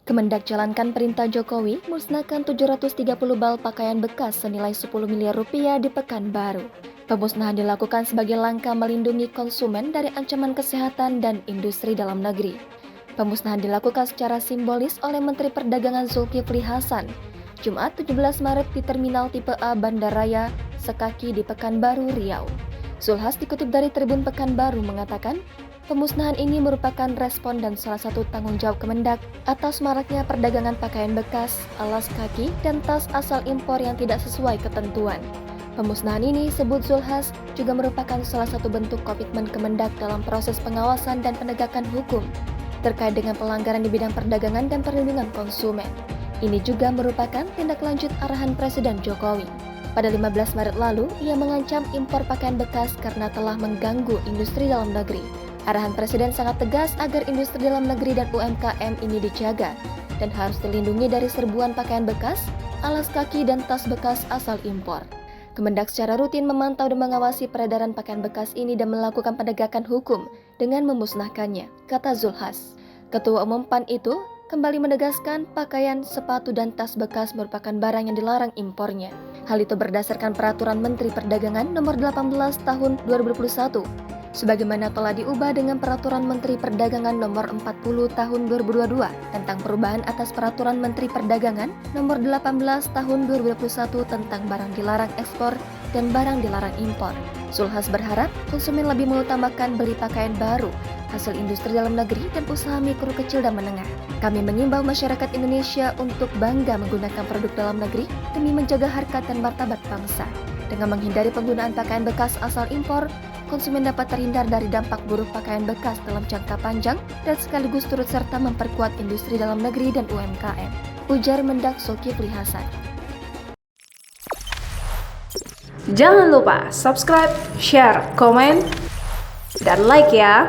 Kemendak jalankan perintah Jokowi musnahkan 730 bal pakaian bekas senilai 10 miliar rupiah di Pekanbaru. Pemusnahan dilakukan sebagai langkah melindungi konsumen dari ancaman kesehatan dan industri dalam negeri. Pemusnahan dilakukan secara simbolis oleh Menteri Perdagangan Zulkifli Hasan, Jumat 17 Maret di Terminal Tipe A Bandaraya Sekaki di Pekanbaru, Riau. Zulhas dikutip dari Tribun Pekanbaru mengatakan, pemusnahan ini merupakan respon dan salah satu tanggung jawab Kemendak atas maraknya perdagangan pakaian bekas, alas kaki, dan tas asal impor yang tidak sesuai ketentuan. Pemusnahan ini, sebut Zulhas, juga merupakan salah satu bentuk komitmen Kemendak dalam proses pengawasan dan penegakan hukum terkait dengan pelanggaran di bidang perdagangan dan perlindungan konsumen. Ini juga merupakan tindak lanjut arahan Presiden Jokowi. Pada 15 Maret lalu, ia mengancam impor pakaian bekas karena telah mengganggu industri dalam negeri. Arahan Presiden sangat tegas agar industri dalam negeri dan UMKM ini dijaga dan harus dilindungi dari serbuan pakaian bekas, alas kaki, dan tas bekas asal impor. Kemendak secara rutin memantau dan mengawasi peredaran pakaian bekas ini dan melakukan penegakan hukum dengan memusnahkannya, kata Zulhas. Ketua Umum PAN itu kembali menegaskan pakaian, sepatu, dan tas bekas merupakan barang yang dilarang impornya. Hal itu berdasarkan Peraturan Menteri Perdagangan Nomor 18 Tahun 2021, sebagaimana telah diubah dengan Peraturan Menteri Perdagangan Nomor 40 Tahun 2022 tentang perubahan atas Peraturan Menteri Perdagangan Nomor 18 Tahun 2021 tentang barang dilarang ekspor dan barang dilarang impor. Zulhas berharap konsumen lebih mengutamakan beli pakaian baru, hasil industri dalam negeri, dan usaha mikro, kecil, dan menengah. Kami mengimbau masyarakat Indonesia untuk bangga menggunakan produk dalam negeri demi menjaga harkat dan martabat bangsa. Dengan menghindari penggunaan pakaian bekas asal impor, konsumen dapat terhindar dari dampak buruk pakaian bekas dalam jangka panjang dan sekaligus turut serta memperkuat industri dalam negeri dan UMKM, ujar Mendak Zulkifli Hasan. Jangan lupa subscribe, share, komen, dan like ya!